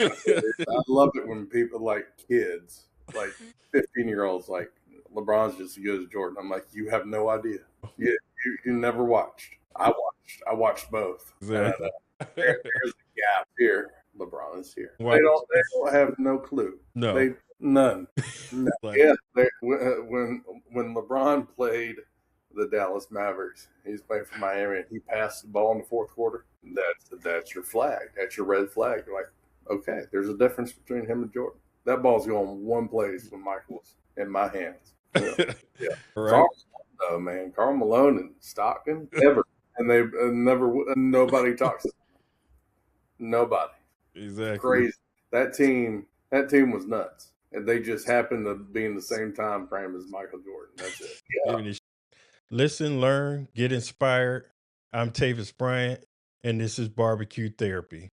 I love it when people like kids, like 15-year-olds, like LeBron's just as good as Jordan. I'm like, you have no idea. You never watched. I watched both. And Exactly. there's a gap here. LeBron is here. Why? They don't have no clue. No. They none. No. Like, Yeah, when LeBron played the Dallas Mavericks, he's playing for Miami, and he passed the ball in the fourth quarter. That's your flag. That's your red flag. You're like, okay, there's a difference between him and Jordan. That ball's going one place when Michael's in my hands. Yeah. right. Karl Malone, though, man. Karl Malone and Stockton, never. And they never, nobody talks to them. Nobody. Exactly. Crazy. That team was nuts. And they just happened to be in the same time frame as Michael Jordan. That's it. Yeah. Listen, learn, get inspired. I'm Tavis Bryant, and this is BBQ Therapy.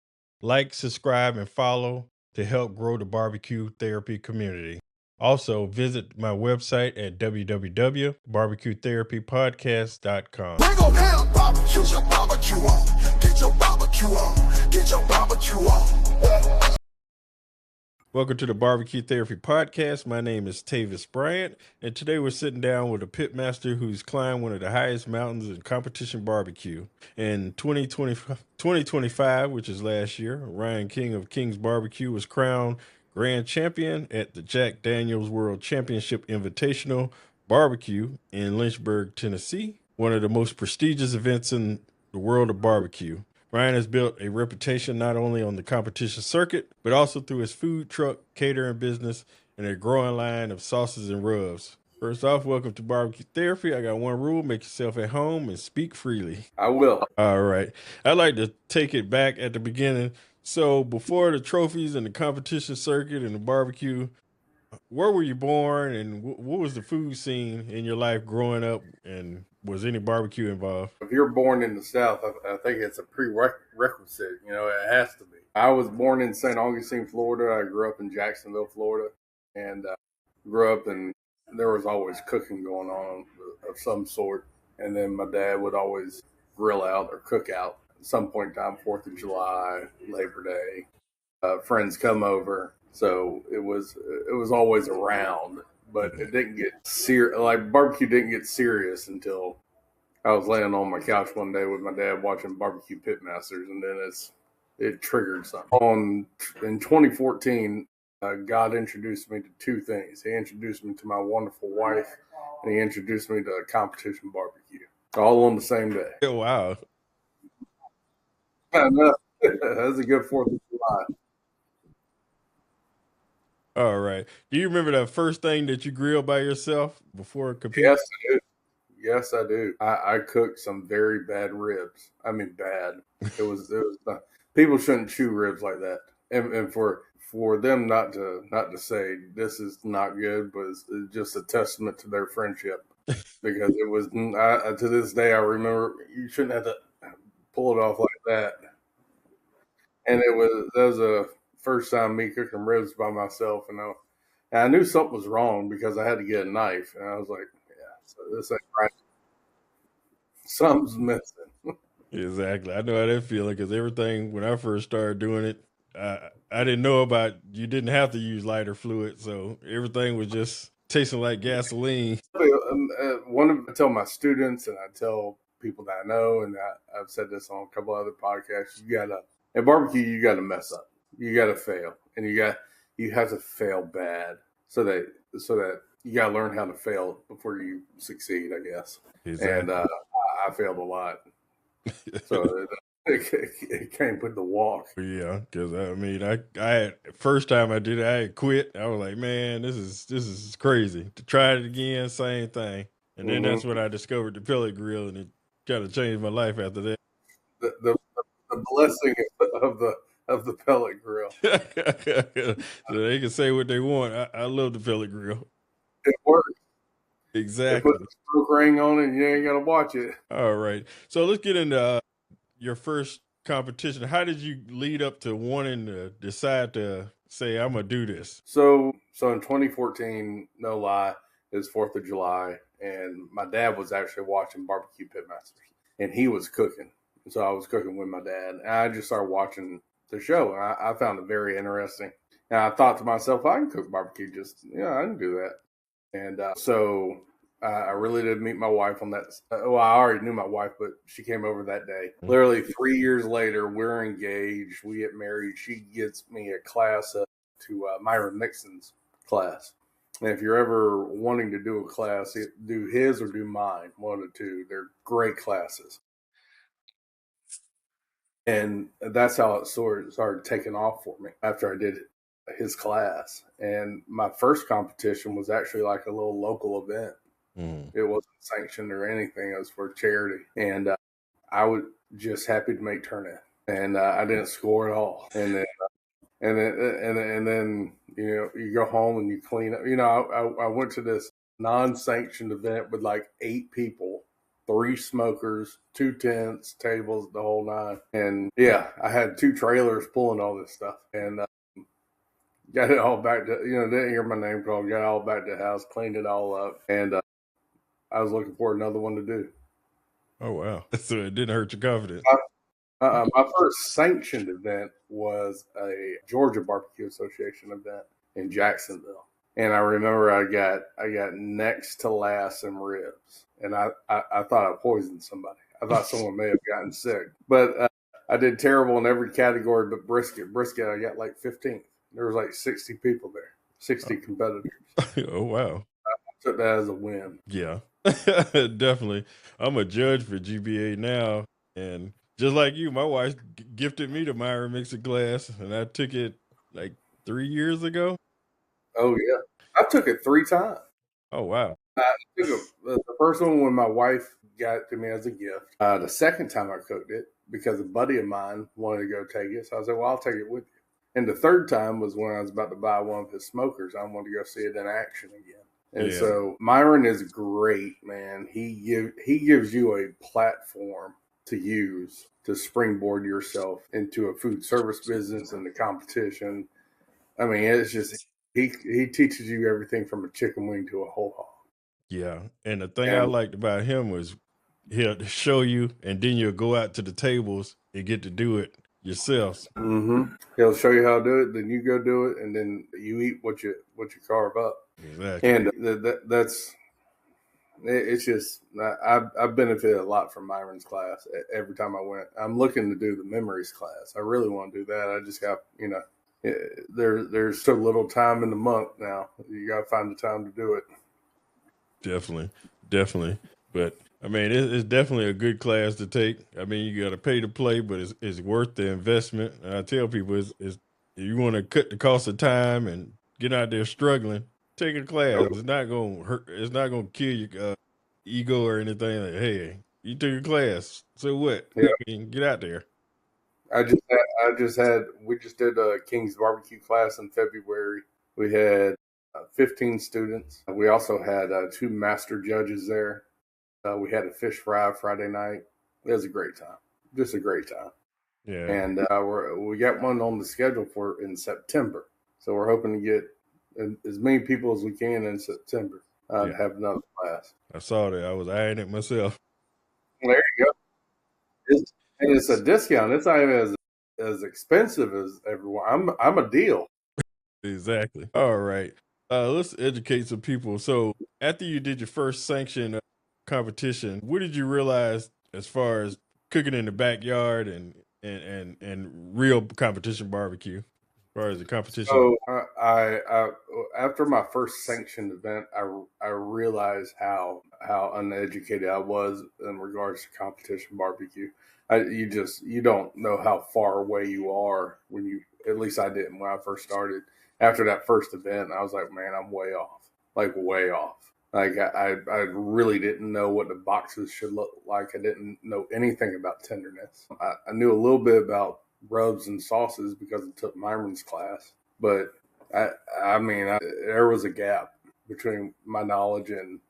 Like, subscribe, and follow to help grow the BBQ Therapy community. Also, visit my website at www.bbqtherapypodcast.com. Bring on down, barbecue, your barbecue on. Get your barbecue on. Get your barbecue on. Welcome to the BBQ Therapy Podcast. My name is Tavis Bryant, and today we're sitting down with a pitmaster who's climbed one of the highest mountains in competition barbecue. In 2025, which is last year, Ryan King of Kings BBQ was crowned grand champion at the Jack Daniels World Championship Invitational Barbecue in Lynchburg, Tennessee, one of the most prestigious events in the world of barbecue. Ryan has built a reputation not only on the competition circuit, but also through his food truck, catering business, and a growing line of sauces and rubs. First off, welcome to BBQ Therapy. I got one rule: make yourself at home and speak freely. I will. All right. I'd like to take it back at the beginning. So before the trophies and the competition circuit and the barbecue, where were you born, and what was the food scene in your life growing up, and was any barbecue involved? If you're born in the South, I think it's a prerequisite. It has to be. I was born in St. Augustine, Florida. I grew up in Jacksonville, Florida, and grew up, and there was always cooking going on of some sort. And then my dad would always grill out or cook out at some point in time, 4th of July, Labor Day. Friends come over. So it was always around, but it didn't get serious. Like barbecue didn't get serious until I was laying on my couch one day with my dad watching BBQ Pitmasters, and then it triggered something. In 2014, God introduced me to two things. He introduced me to my wonderful wife, and he introduced me to competition barbecue, all on the same day. Oh, wow. I know. That's a good 4th of July. All right. Do you remember that first thing that you grilled by yourself before competing? Yes, I do. Yes, I do. I cooked some very bad ribs. I mean, bad. It was not, people shouldn't chew ribs like that. And for them not to say this is not good was just a testament to their friendship, because it was to this day I remember you shouldn't have to pull it off like that. And that was a first time me cooking ribs by myself, and I knew something was wrong because I had to get a knife, and I was like, yeah, so this ain't right. Something's missing. Exactly. I know how that feeling, because everything, when I first started doing it, I didn't know about, you didn't have to use lighter fluid, so everything was just tasting like gasoline. I tell my students, and I tell people that I know, and I've said this on a couple other podcasts, at barbecue, you gotta mess up. You gotta fail. And you have to fail bad so that you gotta learn how to fail before you succeed, I guess. Exactly. And I failed a lot. So it came with the walk. Yeah, because I mean, I had, first time I did it, I had quit. I was like, man, this is crazy. To try it again, same thing. And then that's when I discovered the pellet grill, and it kind of changed my life after that. The blessing of the pellet grill. So they can say what they want. I love the pellet grill. It works. Exactly. They put the smoke ring on it, and you ain't got to watch it. All right. So let's get into your first competition. How did you lead up to wanting to decide to say, I'm going to do this? So in 2014, no lie, it was 4th of July, and my dad was actually watching BBQ Pitmasters, and he was cooking. So I was cooking with my dad, and I just started watching the show. And I found it very interesting. And I thought to myself, I can cook barbecue. I can do that. And so I really did meet my wife on that. Well, I already knew my wife, but she came over that day. Literally 3 years later, we're engaged. We get married. She gets me a class to Myron Nixon's class. And if you're ever wanting to do a class, do his or do mine, one of the two. They're great classes. And that's how it started taking off for me after I did his class. And my first competition was actually like a little local event. It wasn't sanctioned or anything. It was for charity. And I was just happy to make tournament. And I didn't score at all. And then you go home and you clean up. I went to this non-sanctioned event with like 8 people, 3 smokers, 2 tents, tables, the whole nine. And yeah, I had 2 trailers pulling all this stuff, and got it all back to, didn't hear my name called, got it all back to the house, cleaned it all up, and I was looking for another one to do. Oh, wow. So it didn't hurt your confidence. My first sanctioned event was a Georgia Barbecue Association event in Jacksonville. And I remember I got next to last in ribs. And I thought I poisoned somebody. I thought someone may have gotten sick. But I did terrible in every category but brisket. Brisket, I got like 15th. There was like 60 people there, 60 competitors. Oh, wow. I took that as a win. Yeah, definitely. I'm a judge for GBA now. And just like you, my wife gifted me the Myron Mixer glass, and I took it like 3 years ago. Oh, yeah. I took it 3 times. Oh, wow. I took the first one when my wife got it to me as a gift. The second time I cooked it, because a buddy of mine wanted to go take it. So I said, well, I'll take it with you. And the third time was when I was about to buy one of his smokers. I wanted to go see it in action again. And so Myron is great, man. He gives you a platform to use to springboard yourself into a food service business and the competition. I mean, it's just he teaches you everything from a chicken wing to a whole hog. Yeah, and the thing I liked about him was he'll show you, and then you'll go out to the tables and get to do it yourself. Mm-hmm. He'll show you how to do it, then you go do it, and then you eat what you carve up. Exactly. And it's just I've benefited a lot from Myron's class every time I went. I'm looking to do the memories class. I really want to do that. I just got there's so little time in the month now. You got to find the time to do it. Definitely. But I mean, it's definitely a good class to take. I mean, you got to pay to play, but it's worth the investment. And I tell people, if you want to cut the cost of time and get out there struggling, take a class. It's not gonna hurt. It's not gonna kill your ego or anything. Like, hey, you took a class, so what? Yeah. I mean, get out there. We just did a King's BBQ class in February. We had 15 students. We also had 2 master judges there. We had a fish fry Friday night. It was a great time. Just a great time. Yeah. And we got one on the schedule for in September. So we're hoping to get as many people as we can in September to have another class. I saw that. I was eyeing it myself. There you go. It's a discount. It's not even as expensive as everyone. I'm a deal. Exactly. All right. Let's educate some people. So after you did your first sanctioned competition, what did you realize as far as cooking in the backyard and real competition barbecue? As far as the competition. So I after my first sanctioned event, I realized how uneducated I was in regards to competition barbecue. You don't know how far away you are when you, at least I didn't when I first started. After that first event, I was like, man, I'm way off. Like way off. Like I really didn't know what the boxes should look like. I didn't know anything about tenderness. I knew a little bit about rubs and sauces because I took Myron's class, but there was a gap between my knowledge and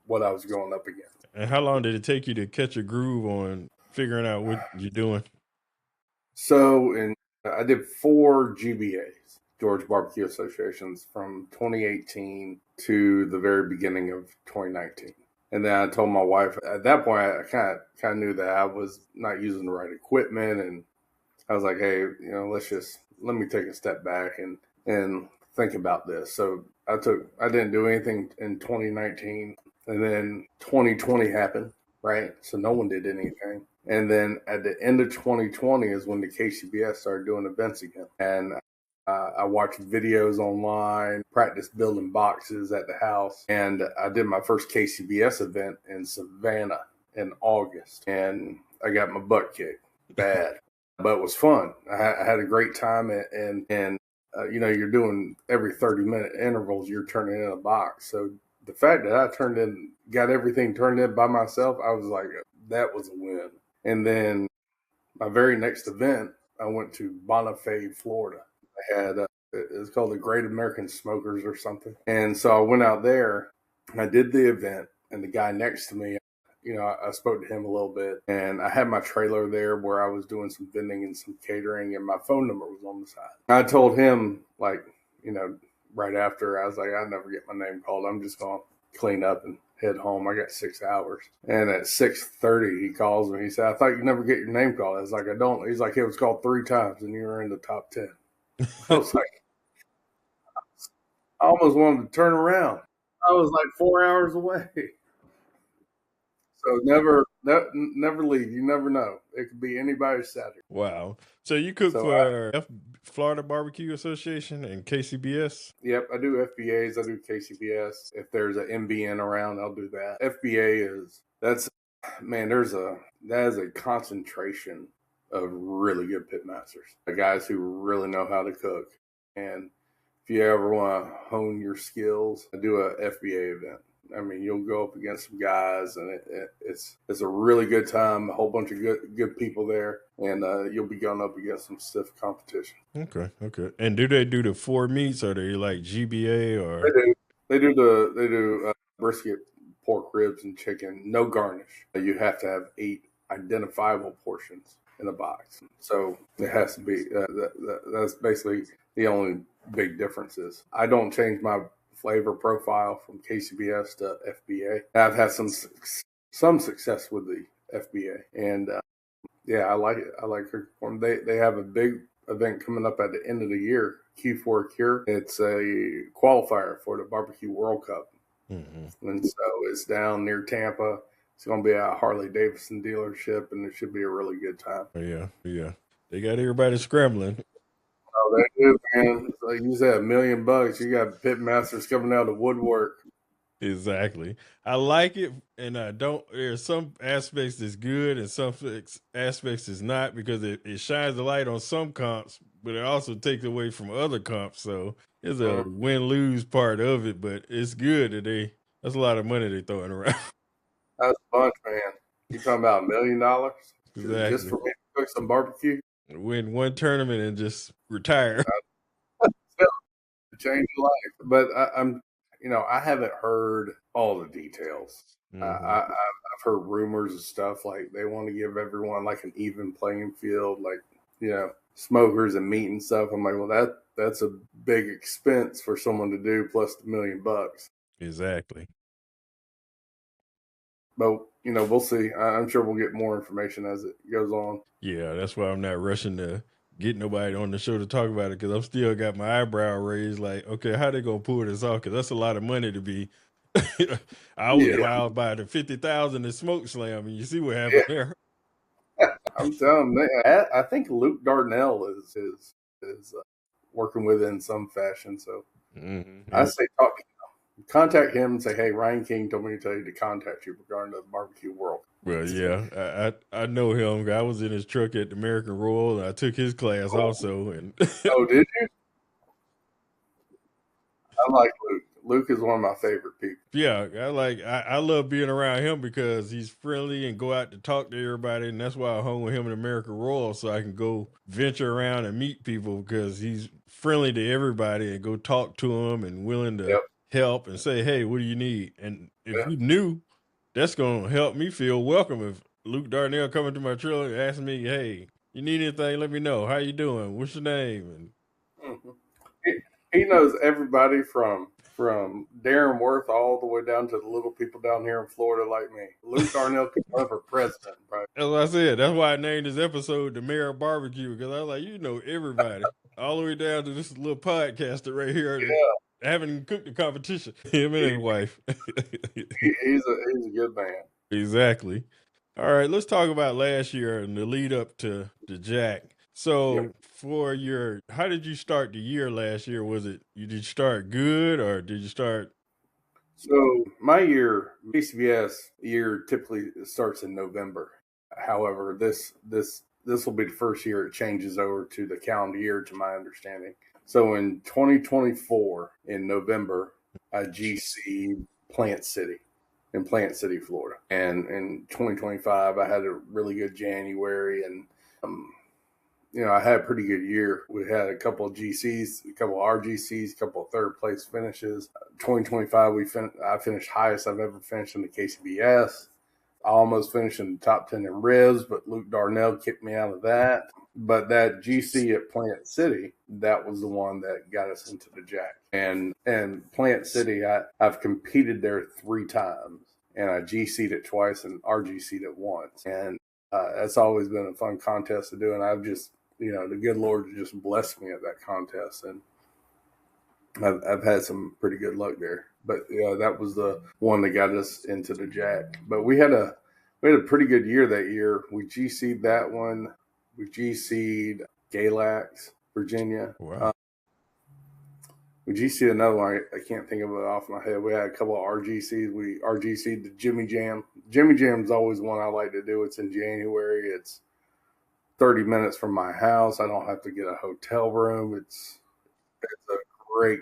what I was going up against. And how long did it take you to catch a groove on figuring out what you're doing? So I did 4 GBAs, Georgia Barbecue Associations, from 2018 to the very beginning of 2019. And then I told my wife at that point, I kind of knew that I was not using the right equipment, and I was like, hey, let me take a step back and think about this. So I didn't do anything in 2019, and then 2020 happened, right? So no one did anything. And then at the end of 2020 is when the KCBS started doing events again. And I watched videos online, practiced building boxes at the house, and I did my first KCBS event in Savannah in August. And I got my butt kicked bad, but it was fun. I had a great time, and you're doing every 30-minute intervals, you're turning in a box. So the fact that I got everything turned in by myself, I was like, that was a win. And then my very next event, I went to Bonifay, Florida. I had it's called the Great American Smokers or something. And so I went out there, I did the event, and the guy next to me, I spoke to him a little bit, and I had my trailer there where I was doing some vending and some catering, and my phone number was on the side. I told him, right after, I was like, I never get my name called. I'm just going to clean up and head home. I got 6 hours. And at 6:30, he calls me. He said, I thought you never get your name called. I was like, I don't. He's like, it was called 3 times, and you were in the top 10. I was like, I almost wanted to turn around. I was like 4 hours away. So never leave. You never know. It could be anybody's Saturday. Wow. So you cook for Florida Barbecue Association and KCBS? Yep, I do FBAs. I do KCBS. If there's an MBN around, I'll do that. FBA that is a concentration of really good pitmasters, the guys who really know how to cook. And if you ever want to hone your skills, I do a FBA event. I mean, you'll go up against some guys, and it's a really good time. A whole bunch of good people there, and you'll be going up against some stiff competition. Okay. And do they do the 4 meats, or they like GBA, or They do brisket, pork ribs, and chicken. No garnish. You have to have 8 identifiable portions in a box. So it has to be. That's basically the only big differences. I don't change my flavor profile from KCBS to FBA. I've had some success with the FBA, and I like it. I like cooking for them. They have a big event coming up at the end of the year, Q4 Cure. It's a qualifier for the Barbecue World Cup, and so it's down near Tampa. It's going to be a Harley Davidson dealership, and it should be a really good time. Yeah. They got everybody scrambling. Oh, they do, man. It's like you said, $1 million. You got pitmasters coming out of the woodwork. Exactly. I like it, and I don't. There's some aspects that's good, and some aspects is not, because it shines the light on some comps, but it also takes away from other comps. So there's a win-lose part of it, but it's good that that's a lot of money they're throwing around. That's a bunch, man. You talking about $1 million Exactly. just for me to cook some barbecue? Win one tournament and just retire. Change your life. But I haven't heard all the details. I've heard rumors and stuff, like they want to give everyone like an even playing field, like, smokers and meat and stuff. I'm like, well, that's a big expense for someone to do, plus the $1 million. Exactly. But we'll see. I'm sure we'll get more information as it goes on. Yeah, that's why I'm not rushing to get nobody on the show to talk about it, because I'm still got my eyebrow raised. Like, okay, how they gonna pull this off? Because that's a lot of money to be. I was wild by the 50,000 in Smoke Slam, and you see what happened there. I'm telling you, I think Luke Darnell is working with it in some fashion. So I say contact him and say, hey, Ryan King told me to tell you to contact you regarding the barbecue world. Well, yeah, I know him. I was in his truck at the American Royal, and I took his class also. And oh, did you? I like Luke. Luke is one of my favorite people. Yeah, I love being around him because he's friendly and go out to talk to everybody, and that's why I hung with him in American Royal, so I can go venture around and meet people, because he's friendly to everybody and go talk to them and willing to help and say, hey, what do you need? And if you knew, that's going to help me feel welcome. If Luke Darnell coming to my trailer and asking me, hey, you need anything, let me know. How you doing? What's your name? And he knows everybody from from Darren Worth all the way down to the little people down here in Florida like me. Luke Darnell could run for president, bro. That's what I said. That's why I named this episode The Mayor of Barbecue, because I was like, everybody. All the way down to this little podcaster right here that haven't cooked the competition. Him and his wife. He's a good man. Exactly. All right, let's talk about last year and the lead up to the Jack. So how did you start the year last year? Did you start good or did you start? So my KCBS year typically starts in November. However, this will be the first year it changes over to the calendar year, to my understanding. So in 2024, in November, I GC'd Plant City in Plant City, Florida. And in 2025, I had a really good January, and I had a pretty good year. We had a couple of GCs, a couple of RGCs, a couple of third place finishes. 2025, I finished highest I've ever finished in the KCBS. I almost finished in the top 10 in ribs, but Luke Darnell kicked me out of that. But that GC at Plant City, that was the one that got us into the Jack. And Plant City, I've competed there 3 times, and I GC'd it twice and RGC'd it once. And that's always been a fun contest to do. And I've just, the good Lord just blessed me at that contest. And I've had some pretty good luck there. But yeah, that was the one that got us into the Jack. But we had a pretty good year that year. We GC'd that one. We GC'd Galax, Virginia. Wow. We GC'd another one. I can't think of it off my head. We had a couple of RGCs. We RGC'd the Jimmy Jam. Jimmy Jam's always one I like to do. It's in January. It's 30 minutes from my house. I don't have to get a hotel room. It's a great.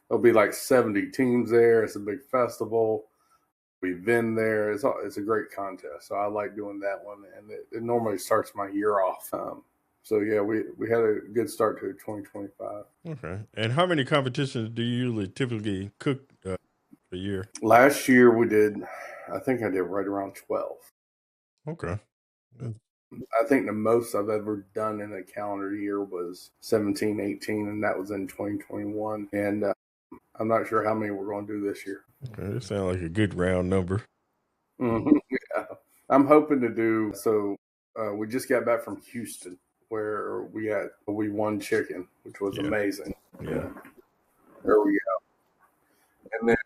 There'll be like 70 teams there. It's a big festival. We've been there. It's a great contest. So I like doing that one, and it normally starts my year off. So yeah, we had a good start to 2025. Okay. And how many competitions do you typically cook a year? Last year I think I did right around 12. Okay. I think the most I've ever done in a calendar year was 17, 18, and that was in 2021. And I'm not sure how many we're going to do this year. Okay, that sounds like a good round number. Mm-hmm. Yeah. I'm hoping to do so. We just got back from Houston, where we won chicken, which was amazing. Yeah. There we go. And then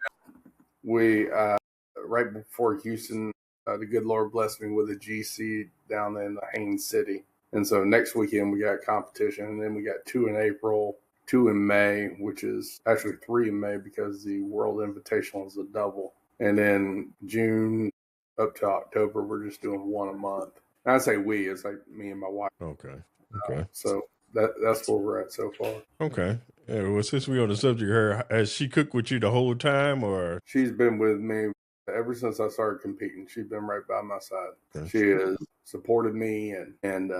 we right before Houston, the good Lord blessed me with a GC down in Haines City. And so next weekend we got a competition, and then we got 2 in April, 2 in May, which is actually 3 in May because the World Invitational is a double. And then June up to October, we're just doing 1 a month. And I say it's like me and my wife. Okay. So that's where we're at so far. Okay. Yeah, well, since we're on the subject of her, has she cooked with you the whole time, or? She's been with me ever since I started competing. She's been right by my side. Okay. She has supported me, and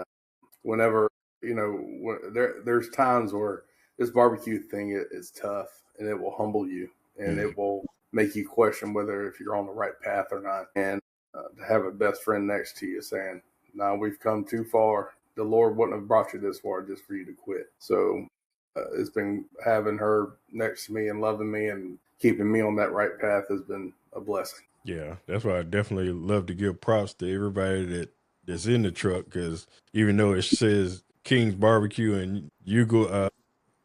whenever, there's times where this barbecue thing is tough, and it will humble you, and it will make you question whether if you're on the right path or not. And to have a best friend next to you saying, "No, we've come too far. The Lord wouldn't have brought you this far just for you to quit." So it's been having her next to me and loving me and keeping me on that right path has been a blessing. Yeah, that's why I definitely love to give props to everybody that's in the truck, because even though it says King's BBQ and you go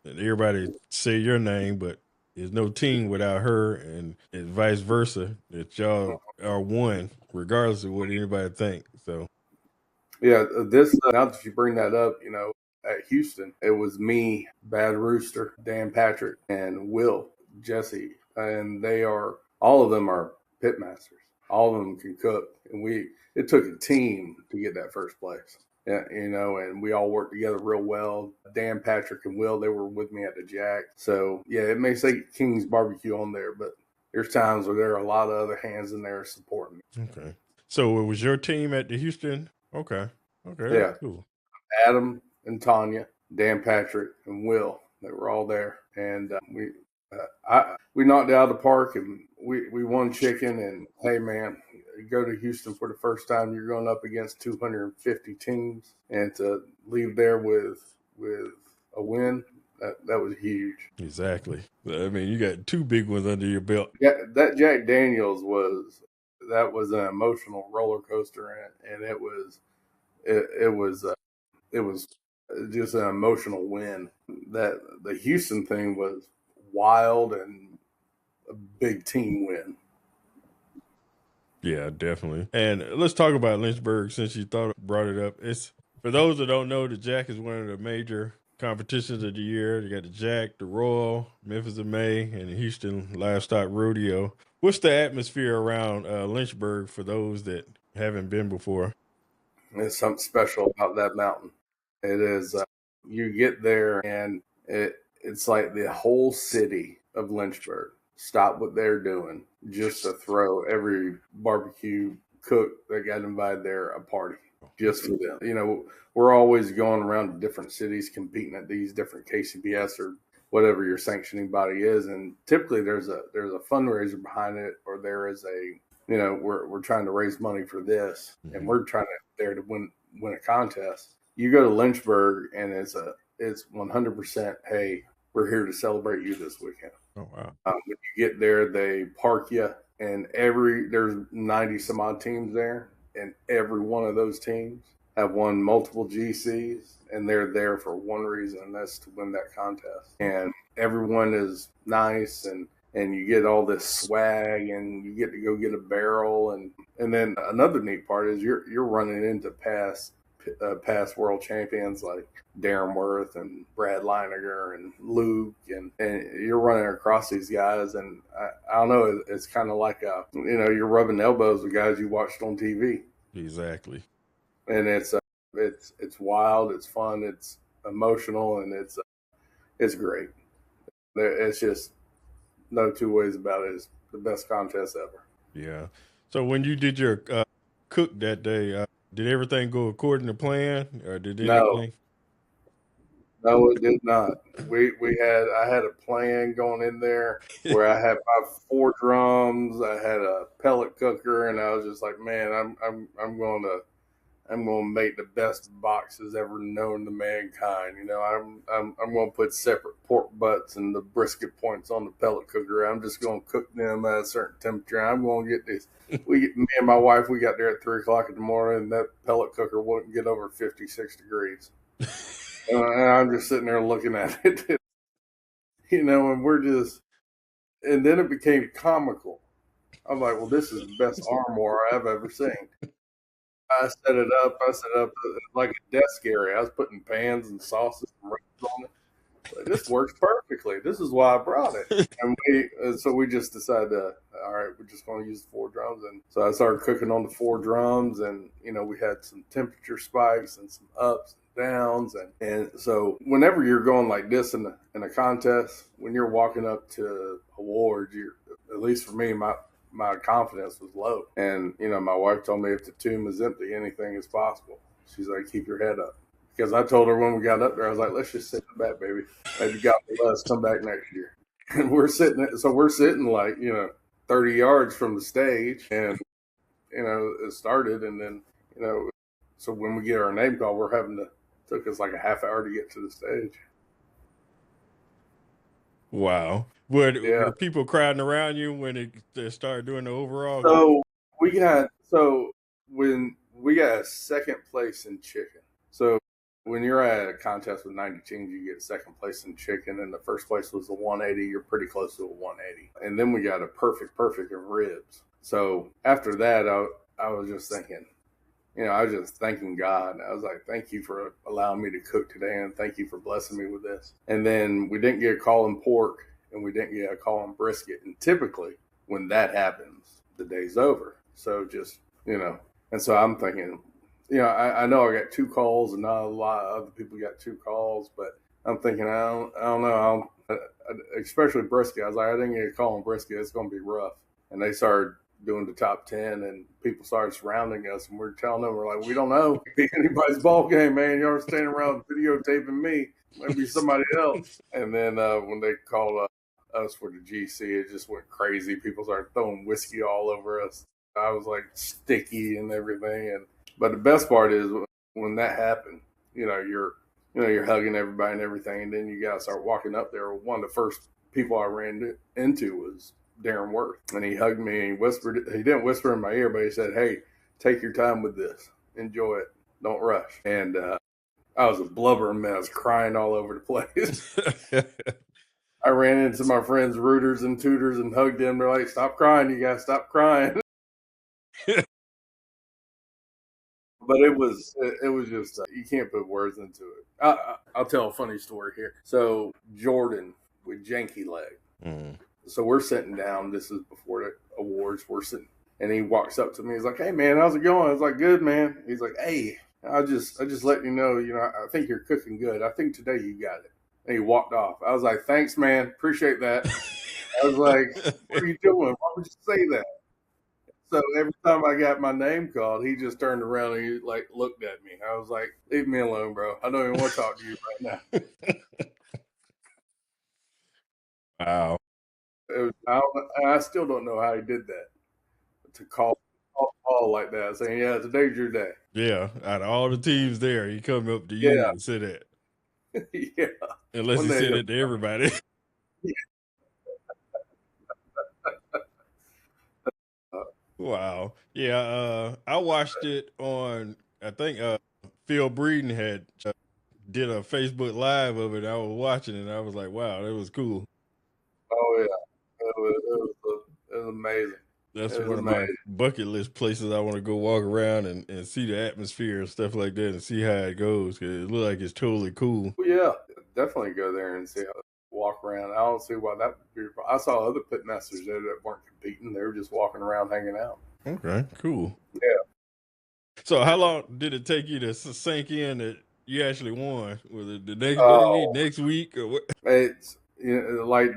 and everybody say your name, but there's no team without her, and vice versa, that y'all are one regardless of what anybody thinks. So yeah, now that you bring that up, at Houston, it was me, Bad Rooster, Dan Patrick, and Will Jesse, and all of them are pitmasters. All of them can cook, and it took a team to get that first place. Yeah, and we all worked together real well. Dan, Patrick, and Will, they were with me at the Jack. So yeah, it may say King's BBQ on there, but there's times where there are a lot of other hands in there supporting me. Okay. So it was your team at the Houston? Okay. Yeah. Cool. Adam and Tanya, Dan, Patrick, and Will, they were all there, and we knocked it out of the park, and we won chicken. And hey, man, you go to Houston for the first time, you're going up against 250 teams, and to leave there with a win, That was huge. Exactly. I mean, you got 2 big ones under your belt. Yeah, that Jack Daniels was an emotional roller coaster, and it was just an emotional win. That the Houston thing was wild and a big team win. Yeah, definitely. And let's talk about Lynchburg since you brought it up. It's for those that don't know, the Jack is one of the major competitions of the year. You got the Jack, the Royal, Memphis in May, and the Houston Livestock Rodeo. What's the atmosphere around Lynchburg for those that haven't been before? There's something special about that mountain. It is. You get there and it's like the whole city of Lynchburg stop what they're doing just to throw every barbecue cook that got invited there a party just for them. You know, we're always going around to different cities competing at these different KCBS or whatever your sanctioning body is, and typically there's a fundraiser behind it, or there is a, you know, we're trying to raise money for this, and we're trying to win a contest. You go to Lynchburg and it's 100%. Hey, we're here to celebrate you this weekend. Oh wow! When you get there, they park you, and there's 90 some odd teams there, and every one of those teams have won multiple GCs, and they're there for one reason, and that's to win that contest. And everyone is nice, and you get all this swag, and you get to go get a barrel, and then another neat part is you're running into past world champions like Darren Worth and Brad Leininger and Luke, and you're running across these guys, and I don't know, it's kind of like you're rubbing elbows with guys you watched on TV. Exactly. And it's wild, it's fun, it's emotional, and it's great. It's just no two ways about it. It's the best contest ever. Yeah. So when you did your cook that day, did everything go according to plan, or did anything? No, it did not. I had a plan going in there where I had my 4 drums, I had a pellet cooker, and I was just like, man, I'm going to make the best boxes ever known to mankind. You know, I'm going to put separate pork butts and the brisket points on the pellet cooker. I'm just going to cook them at a certain temperature. I'm going to get this. Me and my wife, we got there at 3:00 in the morning, and that pellet cooker wouldn't get over 56 degrees. And I'm just sitting there looking at it, you know, and then it became comical. I'm like, well, this is the best armoire I've ever seen. I set it up like a desk area. I was putting pans and sauces and rings on it. Like, this works perfectly. This is why I brought it. And so we just decided all right, we're just going to use the 4 drums. And so I started cooking on the 4 drums, and, you know, we had some temperature spikes and some ups and downs. And so whenever you're going like this in a contest, when you're walking up to awards, at least for me, my confidence was low. And, you know, my wife told me if the tomb is empty, anything is possible. She's like, keep your head up. Because I told her when we got up there, I was like, let's just sit in the back, baby. Maybe God bless, come back next year. And we're sitting like, you know, 30 yards from the stage, and, you know, it started. And then, you know, so when we get our name call, took us like a half hour to get to the stage. Wow. Were people crowding around you when they started doing the overall? So when we got second place in chicken. So when you're at a contest with 90 teams, you get second place in chicken, and the first place was a 180. You're pretty close to a 180. And then we got a perfect in ribs. So after that, I was just thinking, you know, I was just thanking God. I was like, thank you for allowing me to cook today, and thank you for blessing me with this. And then we didn't get a call on pork, and we didn't get a call on brisket. And typically when that happens, the day's over. So just, you know, and so I'm thinking, you know, I know I got 2 calls, and not a lot of other people got 2 calls, but I'm thinking, I don't know. Especially brisket. I was like, I didn't get a call on brisket. It's going to be rough. And they started doing the top 10, and people started surrounding us, and we're telling them, we're like, we don't know. It could be anybody's ball game, man. Y'all standing around videotaping me. Maybe somebody else. And then when they called us for the GC, it just went crazy. People started throwing whiskey all over us. I was like sticky and everything. But the best part is when that happened, you know, you're hugging everybody and everything, and then you gotta start walking up there. One of the first people I ran into was Darren Worth, and he hugged me and he whispered. He didn't whisper in my ear, but he said, "Hey, take your time with this. Enjoy it. Don't rush." And I was a blubbering mess, crying all over the place. I ran into my friends, rooters and tutors, and hugged them. They're like, "Stop crying, you guys, stop crying." But it was just you can't put words into it. I'll tell a funny story here. So Jordan with janky leg. So we're sitting down. This is before the awards. We're sitting, and he walks up to me. He's like, "Hey man, how's it going?" I was like, "Good man." He's like, "Hey, I just let you know, I think you're cooking good. I think today you got it." And he walked off. I was like, "Thanks, man. Appreciate that." I was like, "What are you doing? Why would you say that?" So every time I got my name called, he just turned around and he like looked at me. I was like, "Leave me alone, bro. I don't even want to talk to you right now." Wow. I still don't know how he did that, to call like that, saying, "Yeah, today's your day." Yeah, out of all the teams there, he come up to you Yeah, and said that. yeah. Unless One he day, said it to everybody. uh, Wow. Yeah, I watched it on, I think Phil Breeden had did a Facebook Live of it. I was watching it and I was like, wow, that was cool. oh yeah, it was amazing. That's It was one of my amazing. bucket list places I want to go walk around and see the atmosphere and stuff like that and see how it goes. 'Cause it looks like it's totally cool. Well, yeah, definitely go there and see how walk around. I don't see why that would be. I saw other pitmasters there that weren't competing; they were just walking around, hanging out. Okay, cool. Yeah. So how long did it take you to sink in that you actually won? Was it the next day, Oh, next week, or what? it's like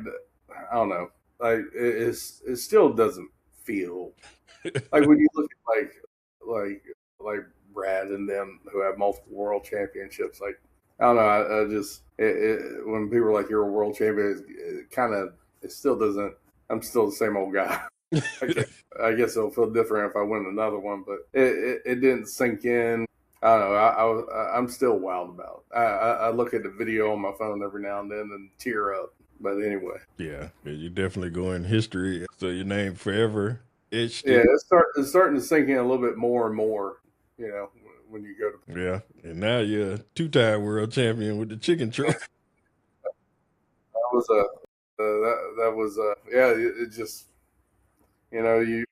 I don't know, like it still doesn't feel like when you look at like like Brad and them who have multiple world championships. Like I don't know, I just when people are like you're a world champion, it kind of it still doesn't. I'm still the same old guy. I guess it'll feel different if I win another one, but it didn't sink in. I don't know. I'm still wild about it. I look at the video on my phone every now and then and tear up. But anyway, Yeah, you definitely go in history. So your name forever etched yeah, in. it's starting to sink in a little bit more and more. You know, when you go to Yeah, and now you're a two-time world champion with the chicken trophy. that was a that was yeah. It just you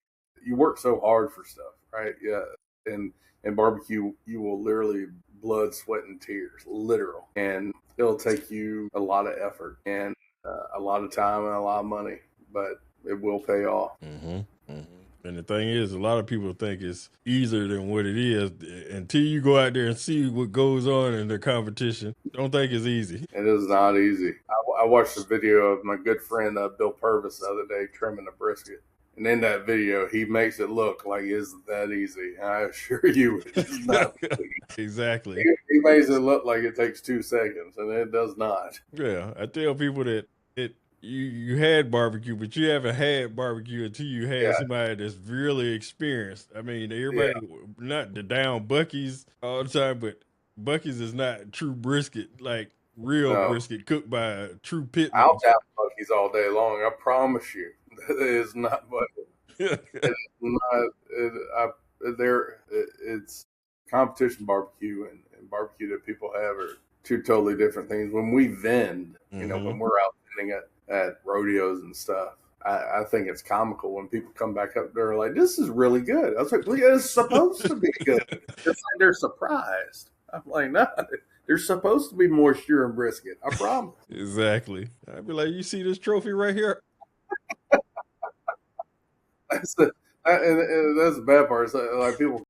work so hard for stuff, right? Yeah, and barbecue, you will literally blood, sweat, and tears, literal, and it'll take you a lot of effort and a lot of time and a lot of money, but it will pay off. And the thing is, a lot of people think it's easier than what it is until you go out there and see what goes on in the competition. Don't think it's easy. It is not easy. I watched a video of my good friend Bill Purvis the other day trimming a brisket. And in that video, he makes it look like it's that easy. I assure you, it's not. Exactly. He makes it look like it takes 2 seconds, and it does not. Yeah, I tell people that you had barbecue, but you haven't had barbecue until you had Yeah, somebody that's really experienced. I mean, yeah. everybody not the down Bucky's all the time, but Bucky's is not true brisket, like real No, brisket cooked by a true I'll pitman. tap Bucky's all day long. I promise you, it is not Bucky. It's not. It's competition barbecue and barbecue that people have are two totally different things. When we vend, when we're out vending at rodeos and stuff, I think it's comical when people come back up there like, "This is really good." I was like, "Well, yeah, it's supposed to be good." It's like they're surprised. I'm like, "No, there's supposed to be moisture in brisket. I promise." Exactly. I'd be like, you see this trophy right here? That's and that's the bad part. It's like people.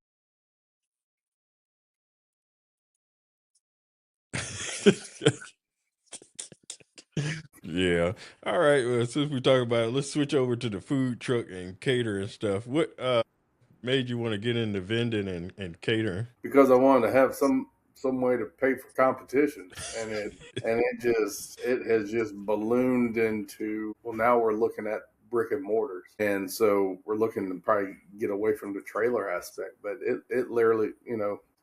Yeah. All right. Well, since we talk about it, let's switch over to the food truck and catering stuff. What made you want to get into vending and catering? Because I wanted to have some way to pay for competition, and it has just ballooned into, well, now we're looking at brick and mortars, and so we're looking to probably get away from the trailer aspect. But it literally,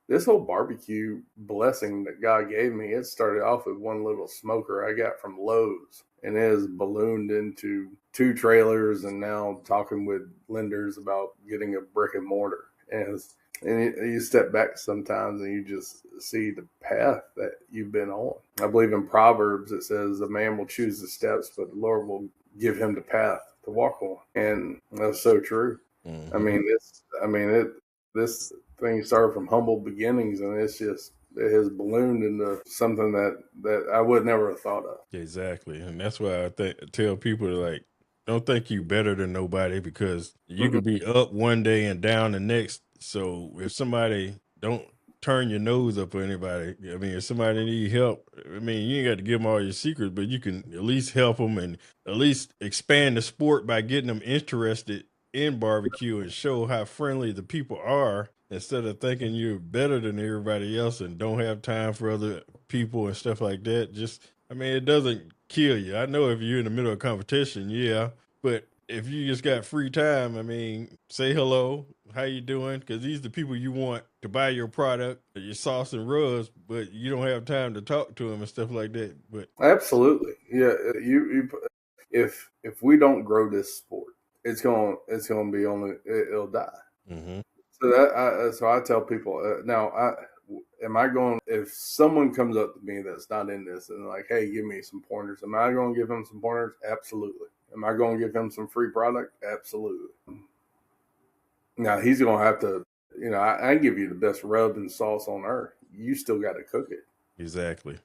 this whole barbecue blessing that God gave me, it started off with one little smoker I got from Lowe's, and it has ballooned into 2 trailers, and now talking with lenders about getting a brick and mortar. And you step back sometimes and you just see the path that you've been on. I believe in Proverbs it says a man will choose the steps, but the Lord will give him the path to walk on. And that's so true. Mm-hmm. I mean, this thing started from humble beginnings, and it has ballooned into something that I would never have thought of. Exactly. And that's why I tell people to, like, don't think you better than nobody, because you could be up one day and down the next. So if somebody don't turn your nose up for anybody, I mean, if somebody need help, I mean, you ain't got to give them all your secrets, but you can at least help them and at least expand the sport by getting them interested in barbecue and show how friendly the people are, instead of thinking you're better than everybody else and don't have time for other people and stuff like that. Just, I mean, it doesn't kill you. I know if you're in the middle of competition, yeah, but if you just got free time, I mean, say hello, how you doing? Because these are the people you want to buy your product, your sauce and rubs, but you don't have time to talk to them and stuff like that. But Absolutely, yeah. If we don't grow this sport, it's going to be it'll die. mm-hmm. So I tell people am I going, if someone comes up to me that's not in this and like, hey, give me some pointers, am I going to give him some pointers? Absolutely. Am I going to give him some free product? Absolutely. Now he's going to have to, I give you the best rub and sauce on earth. You still got to cook it. Exactly.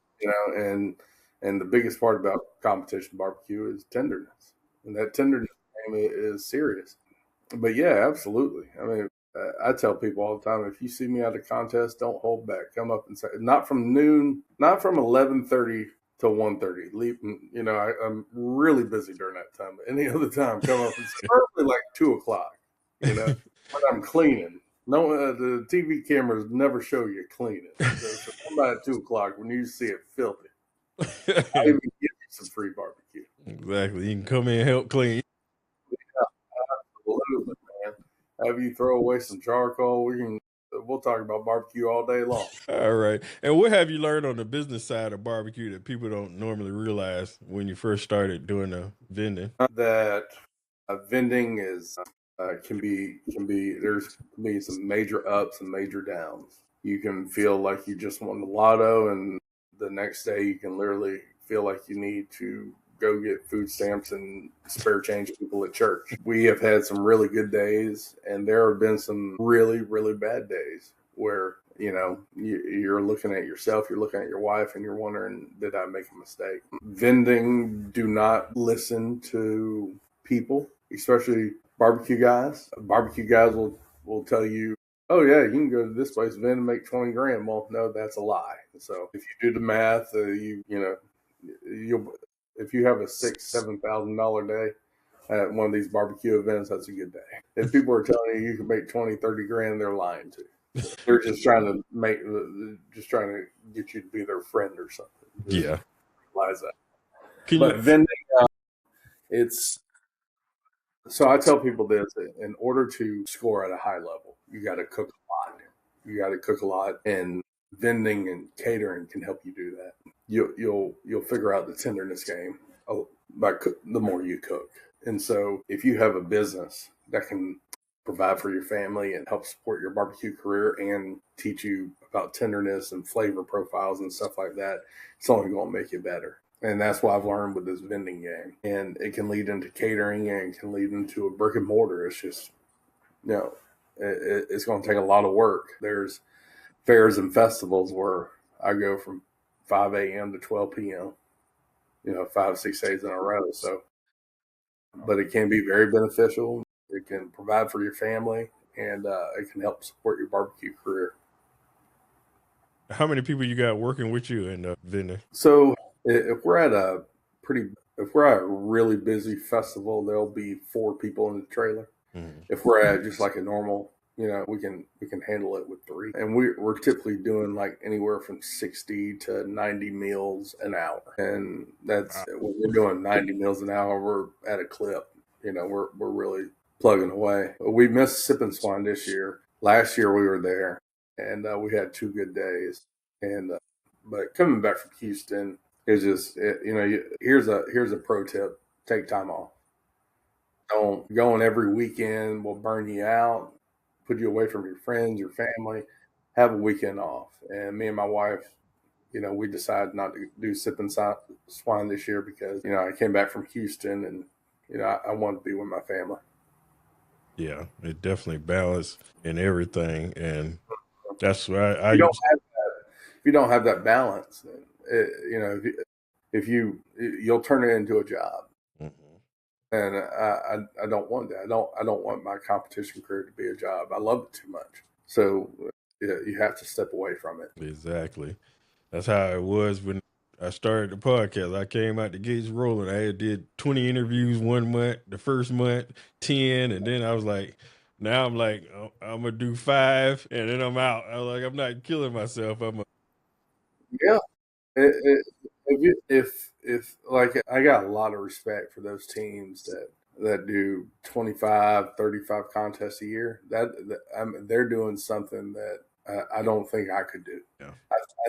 And the biggest part about competition barbecue is tenderness, and that tenderness is serious. But yeah, absolutely. I mean, I tell people all the time, if you see me at a contest, don't hold back. Come up and say, not from noon, not from 11:30 to 1:30. Leave, I'm really busy during that time. But any other time, come up and say, probably like 2:00. When I'm cleaning. No, the TV cameras never show you cleaning. So come by at 2:00 when you see it filthy. I even give you some free barbecue. Exactly. You can come in and help clean. Absolutely, man. Have you throw away some charcoal? We'll talk about barbecue all day long. All right. And what have you learned on the business side of barbecue that people don't normally realize when you first started doing the vending? That vending is can be there's can be some major ups and major downs. You can feel like you just won the lotto, and the next day you can literally feel like you need to go get food stamps and spare change people at church. We have had some really good days, and there have been some really, really bad days where, you're looking at yourself, you're looking at your wife, and you're wondering, did I make a mistake? Vending, do not listen to people, especially barbecue guys. Barbecue guys will tell you, oh yeah, you can go to this place, vend and make 20 grand. Well, no, that's a lie. So if you do the math, you'll if you have a $6,000-$7,000 day at one of these barbecue events, that's a good day. If people are telling you can make 20, 30 grand, they're lying to you. They're just trying to get you to be their friend or something. Yeah. Realize that. Vending, so I tell people this: in order to score at a high level, you got to cook a lot. And vending and catering can help you do that. You'll figure out the tenderness game by the more you cook. And so if you have a business that can provide for your family and help support your barbecue career and teach you about tenderness and flavor profiles and stuff like that, it's only going to make you better. And that's what I've learned with this vending game. And it can lead into catering and can lead into a brick and mortar. It's just, it's going to take a lot of work. There's fairs and festivals where I go from 5 a.m. to 12 p.m., 5-6 days in a row. So, but it can be very beneficial. It can provide for your family, and it can help support your barbecue career. How many people you got working with you in vending? So if we're at a really busy festival, there'll be 4 people in the trailer. Mm-hmm. If we're at just like a normal, we can handle it with 3. And we're typically doing like anywhere from 60 to 90 meals an hour. And that's when we're doing 90 meals an hour, we're at a clip. We're really plugging away. We missed Sip and Swine this year. Last year we were there, and we had 2 good days. And but coming back from Houston is just here's a pro tip: take time off. Don't going every weekend will burn you out, put you away from your friends, your family. Have a weekend off. And me and my wife, we decided not to do sip and swine this year because I came back from Houston and I wanted to be with my family. Yeah, it definitely balanced in everything, and that's why If you don't have that balance, if you'll turn it into a job. And I don't want that. I don't want my competition career to be a job. I love it too much. So you have to step away from it. Exactly. That's how it was when I started the podcast. I came out the gates rolling. I did 20 interviews 1 month, the first month 10, and then I was like, now I'm like, oh, I'm gonna do 5, and then I'm out. I was like, I'm not killing myself. Yeah. If like I got a lot of respect for those teams that do 25, 35 contests a year. They're doing something that I don't think I could do. Yeah.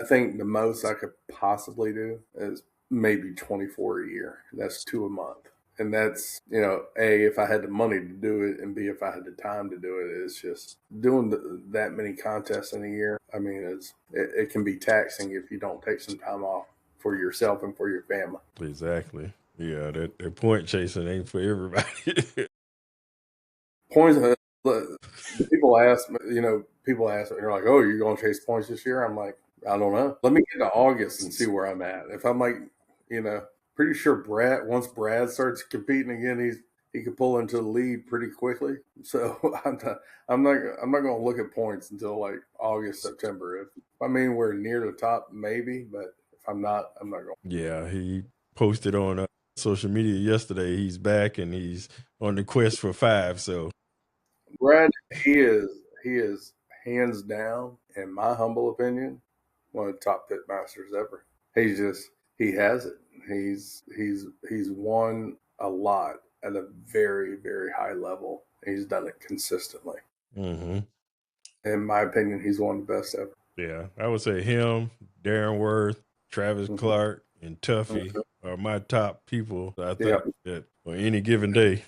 I think the most I could possibly do is maybe 24 a year. That's 2 a month. And that's, A, if I had the money to do it, and B, if I had the time to do it. It's just doing that many contests in a year. I mean, it can be taxing if you don't take some time off for yourself and for your family. Exactly. Yeah, that point chasing ain't for everybody. Points. People ask me, they're like, "Oh, you're going to chase points this year?" I'm like, I don't know. Let me get to August and see where I'm at. If I'm like, pretty sure once Brad starts competing again, he could pull into the lead pretty quickly. So I'm not going to look at points until like August, September. If we're near the top, maybe, but if I'm not going. Yeah, he posted on social media yesterday. He's back and he's on the quest for 5. So Brad, he is hands down, in my humble opinion, one of the top pitmasters ever. He has it. He's won a lot at a very, very high level. He's done it consistently. Mm-hmm. In my opinion, he's one of the best ever. Yeah, I would say him, Darren Worth, Travis Clark, and Tuffy are my top people. I think that on any given day.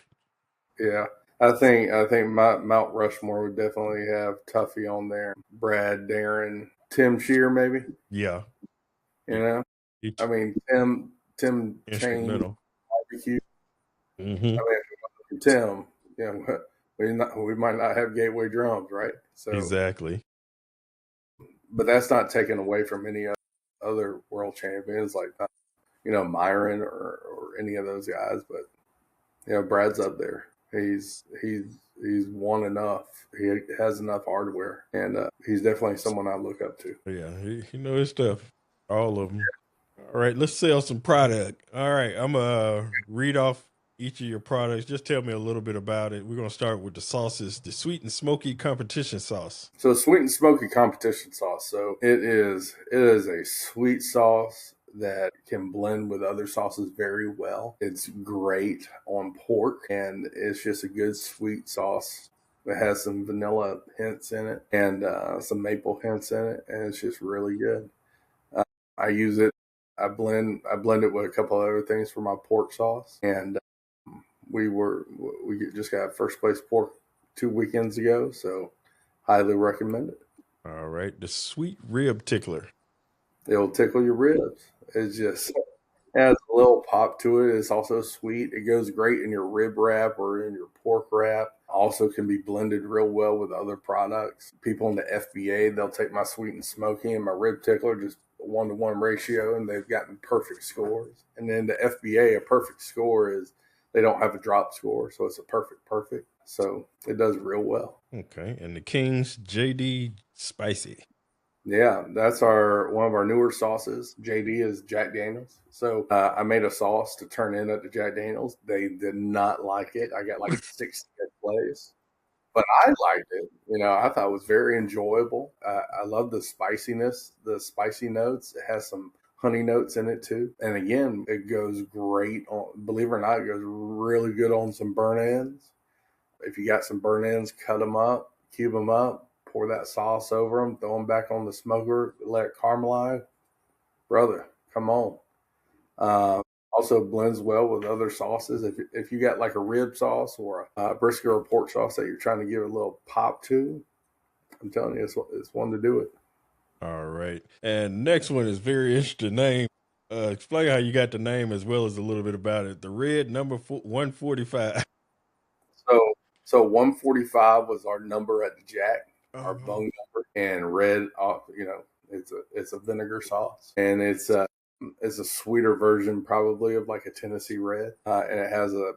Yeah. I think my Mount Rushmore would definitely have Tuffy on there. Brad, Darren, Tim Shear, maybe. Yeah. Tim changed Instrumental. BBQ. Mm-hmm. Tim, we might not have Gateway drums, right? So exactly. But that's not taken away from any other world champions like Myron or any of those guys. But Brad's up there. He's won enough. He has enough hardware, and he's definitely someone I look up to. Yeah, he knows his stuff. All of them. All right, let's sell some product. All right, I'm gonna read off each of your products. Just tell me a little bit about it. We're gonna start with the sauces. The sweet and smoky competition sauce. So sweet and smoky competition sauce. So it is a sweet sauce that can blend with other sauces very well. It's great on pork, and it's just a good sweet sauce. It has some vanilla hints in it and some maple hints in it, and it's just really good. I use it. I blend it with a couple of other things for my pork sauce, and we just got first place pork 2 weekends ago, so highly recommend it. All right, the sweet rib tickler. It'll tickle your ribs. It's just has a little pop to it. It's also sweet. It goes great in your rib wrap or in your pork wrap. Also can be blended real well with other products. People in the FBA, they'll take my sweet and smoky and my rib tickler, just 1-to-1 ratio, and they've gotten perfect scores. And then the FBA, a perfect score is they don't have a drop score, so it's a perfect. So it does real well. Okay, and the King's JD Spicy. Yeah, that's one of our newer sauces. JD is Jack Daniels. So I made a sauce to turn in at the Jack Daniels. They did not like it. I got like 6 plays, but I liked it. I thought it was very enjoyable. I love the spiciness, the spicy notes. It has some honey notes in it too. And again, it goes great on, believe it or not, it goes really good on some burnt ends. If you got some burnt ends, cut them up, cube them up, pour that sauce over them, throw them back on the smoker, let it caramelize. Brother, come on. Also blends well with other sauces. If you got like a rib sauce or a brisket or pork sauce that you're trying to give a little pop to, I'm telling you, it's one to do it. All right. And next one is very interesting name. Explain how you got the name as well as a little bit about it. The red number 145. So 145 was our number at the Jack, our Uh-huh. bone number, and red, it's a vinegar sauce, and it's a sweeter version probably of like a Tennessee Red, and it has a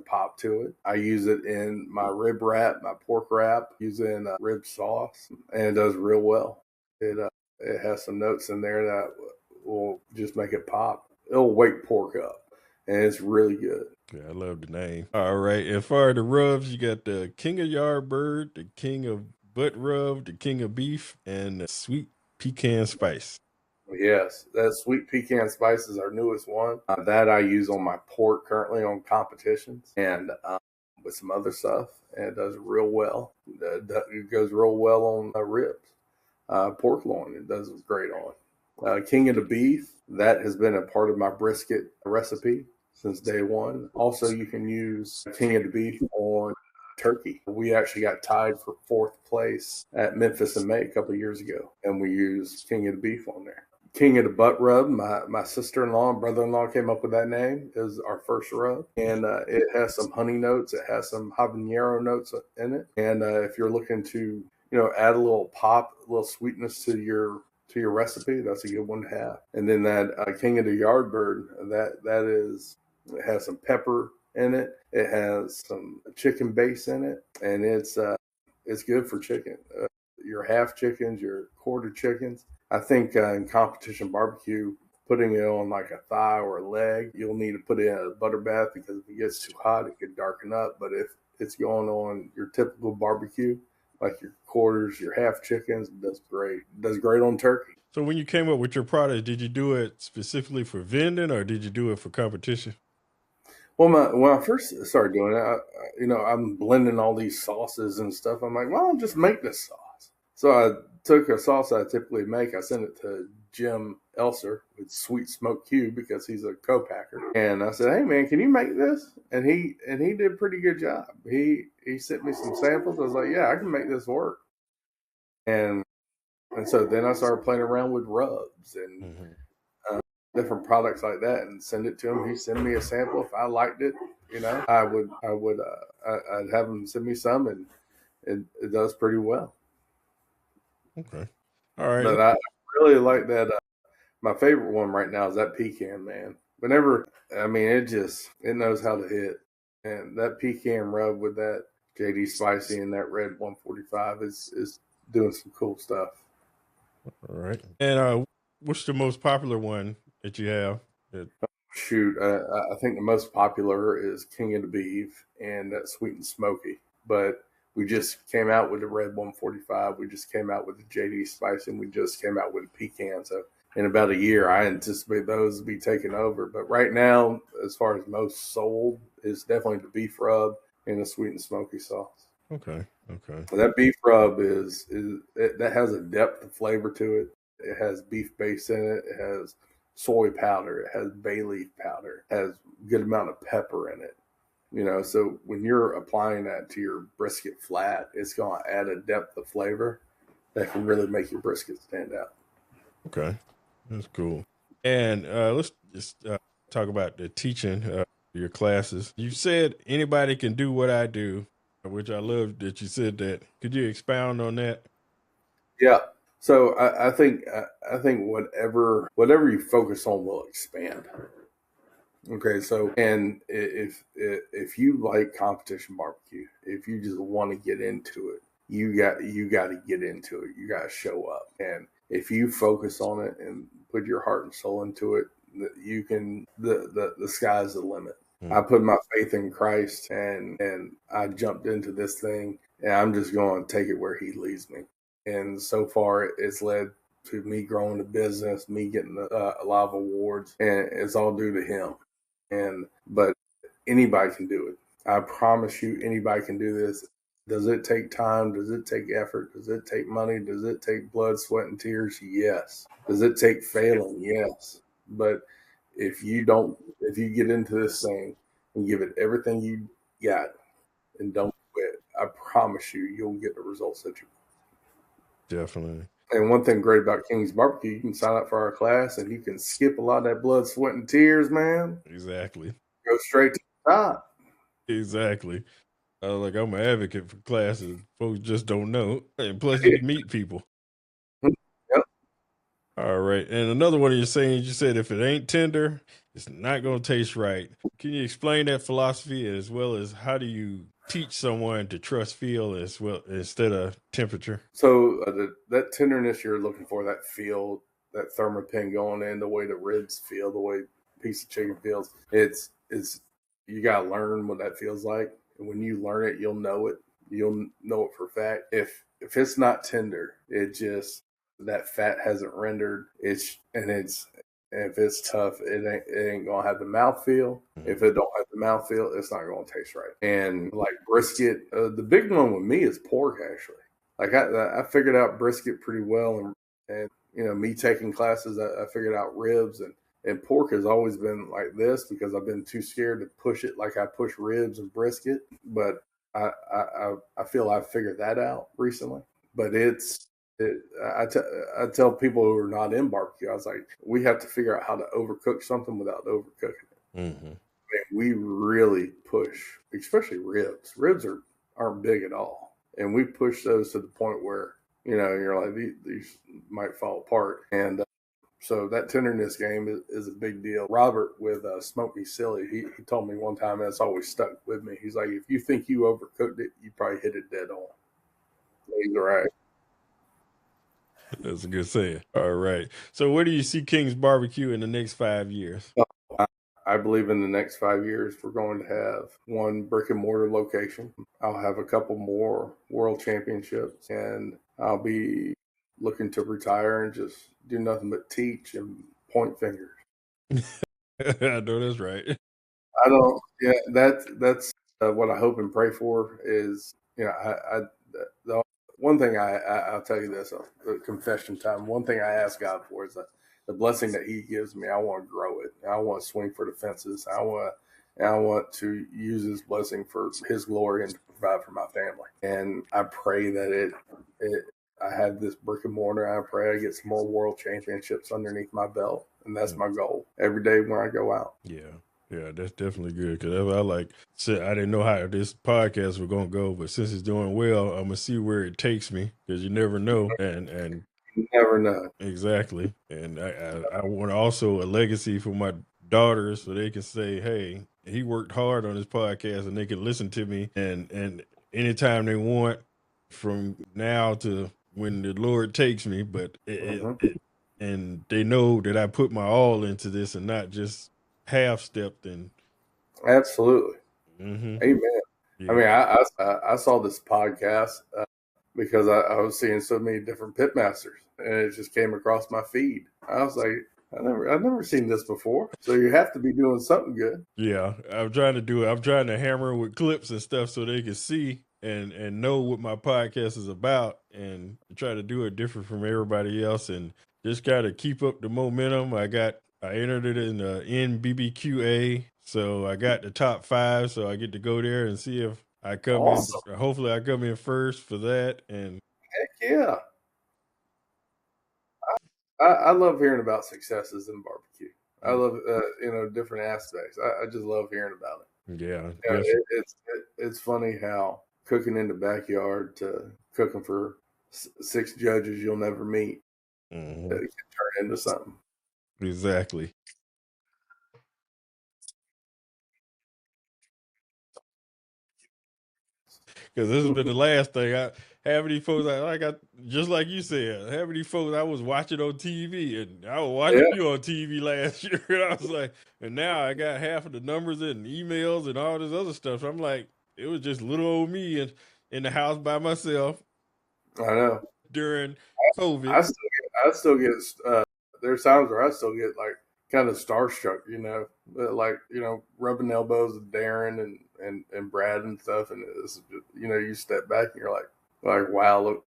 pop to it. I use it in my rib wrap, my pork wrap, use it in rib sauce, and it does real well. It has some notes in there that will just make it pop. It'll wake pork up, and it's really good. Yeah, I love the name. All right. And for the rubs, you got the King of Yardbird, the King of Butt Rub, the King of Beef, and the Sweet Pecan Spice. Yes, that sweet pecan spice is our newest one. That I use on my pork currently on competitions and with some other stuff, and it does real well. It goes real well on ribs, pork loin. It does great on. King of the Beef, that has been a part of my brisket recipe since day one. Also, you can use King of the Beef on turkey. We actually got tied for fourth place at Memphis in May a couple of years ago, and we used King of the Beef on there. King of the Butt Rub, my sister-in-law and brother-in-law came up with that name. It was our first rub, and it has some honey notes. It has some habanero notes in it, and if you're looking to add a little pop, a little sweetness to your recipe, that's a good one to have. And then that King of the Yardbird, it has some pepper in it. It has some chicken base in it, and it's good for chicken. Your half chickens, your quarter chickens. I think in competition barbecue, putting it on like a thigh or a leg, you'll need to put it in a butter bath because if it gets too hot, it could darken up. But if it's going on your typical barbecue, like your quarters, your half chickens, it does great. It does great on turkey. So when you came up with your product, did you do it specifically for vending or did you do it for competition? Well, when I first started doing it, I'm blending all these sauces and stuff. I'm like, well, I'll just make this sauce. So I took a sauce I typically make. I sent it to Jim Elser with Sweet Smoke Cube because he's a co-packer. And I said, hey, man, can you make this? And he did a pretty good job. He sent me some samples. I was like, yeah, I can make this work. And so then I started playing around with rubs and different products like that and send it to him. He'd send me a sample. If I liked it, I'd have him send me some, and it does pretty well. Okay. All right. But I really like that. My favorite one right now is that pecan, man. It knows how to hit. And that pecan rub with that JD Spicy and that red 145 is doing some cool stuff. All right. And what's the most popular one that you have? Shoot, I think the most popular is King of the Beef and that Sweet and Smoky. But we just came out with the red 145. We just came out with the JD Spice, and we just came out with the pecan. So in about a year, I anticipate those to be taken over. But right now, as far as most sold, is definitely the beef rub and the sweet and smoky sauce. Okay. That beef rub that has a depth of flavor to it. It has beef base in it. It has soy powder. It has bay leaf powder. It has a good amount of pepper in it. So when you're applying that to your brisket flat, it's going to add a depth of flavor that can really make your brisket stand out. Okay. That's cool. And let's just talk about the teaching your classes. You said anybody can do what I do, which I love that you said that. Could you expound on that? Yeah. So I think whatever you focus on will expand. Okay, so and if you like competition barbecue, if you just want to get into it, you got to get into it. You got to show up, and if you focus on it and put your heart and soul into it, you can. The sky's the limit. I put my faith in Christ, and I jumped into this thing, and I'm just going to take it where He leads me. And so far, it's led to me growing the business, me getting a lot of awards, and it's all due to Him. But anybody can do it. I promise you, anybody can do this. Does it take time? Does it take effort? Does it take money? Does it take blood, sweat, and tears? Yes. Does it take failing? Yes. But if you get into this thing and give it everything you got and don't quit, I promise you'll get the results that you want. Definitely. And one thing great about King's BBQ, you can sign up for our class and you can skip a lot of that blood, sweat, and tears, man. Exactly. Go straight to the top. Exactly. Like, I'm an advocate for classes. Folks just don't know. And plus, you can meet people. Yep. All right. And another one of your sayings, you said, if it ain't tender, it's not going to taste right. Can you explain that philosophy, as well as how do you teach someone to trust feel as well instead of temperature? So that tenderness you're looking for, that feel, that thermopin going in, the way the ribs feel, the way a piece of chicken feels, it's you got to learn what that feels like. And when you learn it, you'll know it. You'll know it for a fact. If it's not tender, it just, that fat hasn't rendered. If it's tough, it ain't gonna have the mouthfeel. If it don't have the mouthfeel, it's not gonna taste right. And like brisket, the big one with me is pork. Actually, like I figured out brisket pretty well, and me taking classes, I figured out ribs, and pork has always been like this because I've been too scared to push it like I push ribs and brisket. But I feel I've figured that out recently. But I tell people who are not in barbecue, I was like, we have to figure out how to overcook something without overcooking it. Mm-hmm. I mean, we really push, especially ribs. Ribs aren't big at all, and we push those to the point where you're like, these might fall apart. And so that tenderness game is a big deal. Robert with Smoke Me Silly, he told me one time, and it's always stuck with me. He's like, if you think you overcooked it, you probably hit it dead on. He's right. That's a good saying. All right. So where do you see King's BBQ in the next 5 years? I believe in the next 5 years, we're going to have one brick and mortar location. I'll have a couple more world championships, and I'll be looking to retire and just do nothing but teach and point fingers. I know that's right. I don't. Yeah, that's what I hope and pray for. Is the one thing I'll tell you this, confession time. One thing I ask God for is the blessing that He gives me. I want to grow it. I want to swing for the fences. I want to use His blessing for His glory and to provide for my family. And I pray that I have this brick and mortar. I pray I get some more world championships underneath my belt, and that's my goal every day when I go out. Yeah, that's definitely good. Because I didn't know how this podcast was going to go, but since it's doing well, I'm going to see where it takes me, because you never know. And you never know. Exactly. And I want also a legacy for my daughters, so they can say, hey, he worked hard on this podcast, and they can listen to me and anytime they want, from now to when the Lord takes me. But and they know that I put my all into this and not just half-stepped. And absolutely. Mm-hmm. Amen. Yeah. I mean, I saw this podcast because I was seeing so many different pitmasters, and it just came across my feed. I was like, I've never seen this before. So you have to be doing something good. Yeah, I'm trying to hammer with clips and stuff so they can see and know what my podcast is about, and try to do it different from everybody else, and just got to keep up the momentum. I entered it in the BBQA, so I got the top 5, so I get to go there and see if I come in. Hopefully I come in first for that. And heck yeah. I love hearing about successes in barbecue. I love different aspects. I just love hearing about it. Yeah, it's funny how cooking in the backyard to cooking for 6 judges you'll never meet, it can turn into something. Exactly. Because this has been the last thing. Having these folks, just like you said, having these folks I was watching on TV, and I was watching you on TV last year, and I was like, and now I got half of the numbers and emails and all this other stuff. So I'm like, it was just little old me in the house by myself. I know. During COVID, I still get. There's times where I still get like kind of starstruck, rubbing elbows with Darren and Brad and stuff, and it's, you know, you step back and you're like wow, look,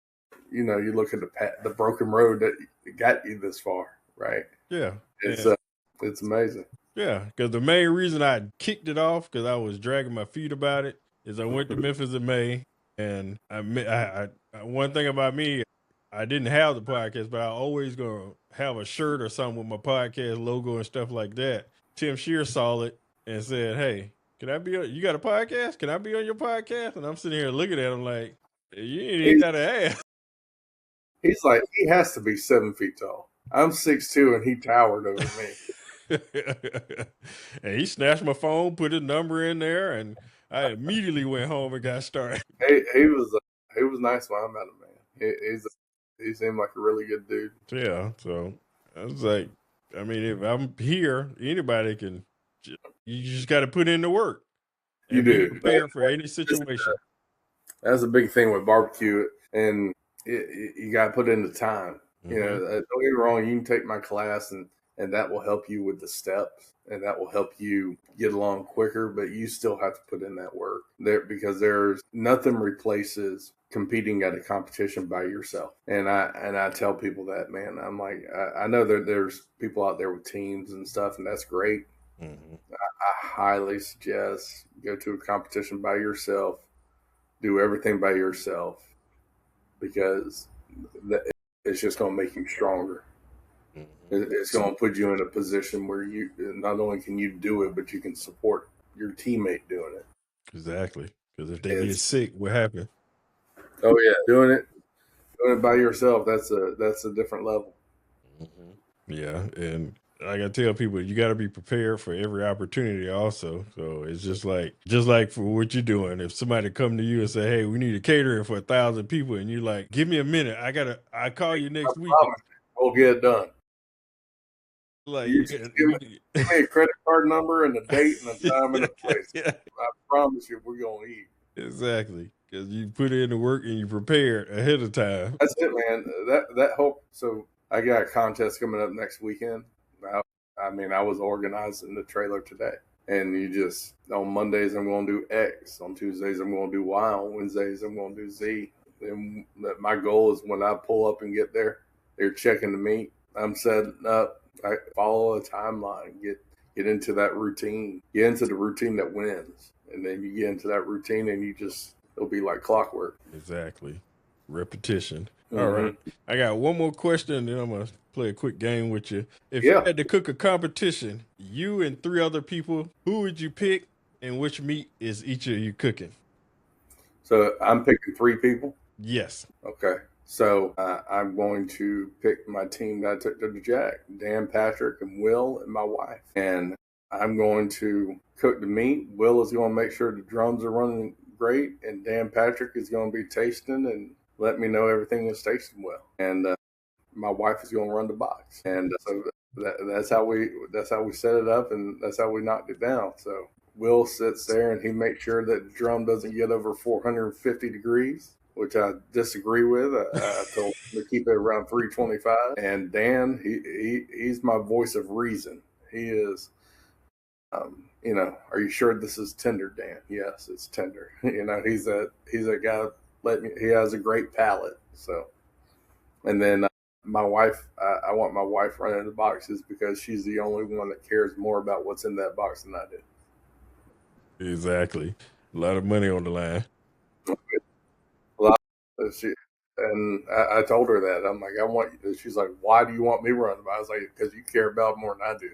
you know, you look at the broken road that got you this far, right? Yeah, it's amazing. Yeah, because the main reason I kicked it off, because I was dragging my feet about it, is I went to Memphis in May, and one thing about me, I didn't have the podcast, but I always gonna have a shirt or something with my podcast logo and stuff like that. Tim Shear saw it and said, "Hey, can I be on? You got a podcast? Can I be on your podcast?" And I'm sitting here looking at him like, "You ain't even got to ask." He's like, he has to be 7 feet tall. I'm 6'2", and he towered over me. And he snatched my phone, put his number in there, and I immediately went home and got started. He was nice when I met him, man. He seemed like a really good dude. Yeah, so I was like, I mean, if I'm here, anybody can. You just got to put in the work. You do. Be prepared for any situation. That's a big thing with barbecue, and you got to put in the time. You know, don't get me wrong. You can take my class, and that will help you with the steps, and that will help you get along quicker. But you still have to put in that work there, because there's nothing replaces competing at a competition by yourself. And I tell people that, man. I'm like, I know that there's people out there with teams and stuff, and that's great. I highly suggest go to a competition by yourself, do everything by yourself, because it's just going to make you stronger. It's going to put you in a position where you not only can you do it, but you can support your teammate doing it. Exactly, because if they get sick, what happens? Oh yeah, doing it by yourself, that's a different level. Yeah, and I gotta tell people, you got to be prepared for every opportunity also. So it's just like for what you're doing, if somebody come to you and say, "Hey, we need a catering for 1,000 people," and you're like, "Give me a minute, I call you next week, we'll get it done." Like, give me a credit card number and a date and a time and a place. Yeah. I promise you, we're gonna eat. Exactly, because you put in the work and you prepared ahead of time. That's it, man. That hope. So I got a contest coming up next weekend. I was organizing the trailer today, and on Mondays I'm going to do X, on Tuesdays I'm going to do Y, on Wednesdays I'm going to do Z. And my goal is when I pull up and get there, they're checking the meat. I'm setting up. I follow a timeline. Get into that routine. Get into the routine that wins, and then you get into that routine, and it'll be like clockwork. Exactly, repetition. All right, I got one more question, and then I'm gonna play a quick game with you. If you had to cook a competition, you and 3 other people, who would you pick, and which meat is each of you cooking? So I'm picking 3 people? Yes. Okay. So I'm going to pick my team that I took to the Jack, Dan, Patrick, and Will, and my wife. And I'm going to cook the meat. Will is going to make sure the drums are running great, and Dan Patrick is going to be tasting and let me know everything is tasting well. And my wife is going to run the box. And so that's how we set it up, and that's how we knocked it down. So Will sits there and he makes sure that the drum doesn't get over 450 degrees, which I disagree with. I told him to keep it around 325. And Dan, he's my voice of reason. He is, are you sure this is tender, Dan? Yes, it's tender. He's a guy. He has a great palate. So, and then my wife, I want my wife running the boxes because she's the only one that cares more about what's in that box than I do. Exactly. A lot of money on the line. And I told her that. I'm like, I want you. She's like, why do you want me running? I was like, because you care about it more than I do.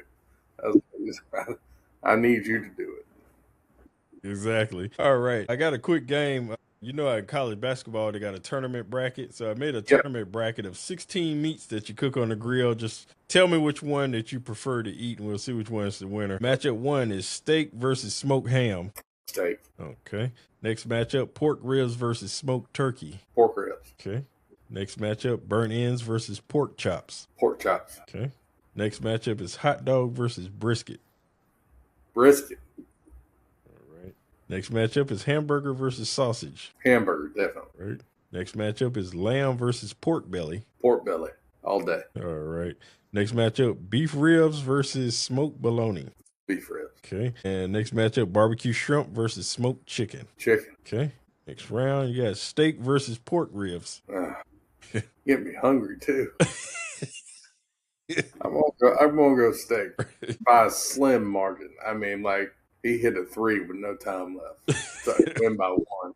I need you to do it. Exactly. All right. I got a quick game. In college basketball, they got a tournament bracket. So I made a tournament bracket of 16 meats that you cook on the grill. Just tell me which one that you prefer to eat, and we'll see which one is the winner. Matchup 1 is steak versus smoked ham. Steak. Okay. Next matchup, pork ribs versus smoked turkey. Pork ribs. Okay. Next matchup, burnt ends versus pork chops. Pork chops. Okay. Next matchup is hot dog versus brisket. Brisket. All right. Next matchup is hamburger versus sausage. Hamburger, definitely. All right. Next matchup is lamb versus pork belly. Pork belly, all day. All right. Next matchup, beef ribs versus smoked bologna. Beef ribs. Okay. And next matchup, barbecue shrimp versus smoked chicken. Chicken. Okay. Next round, you got steak versus pork ribs. Get me hungry too. I'm gonna go steak by a slim margin. I mean, like he hit a 3 with no time left. So I win by 1.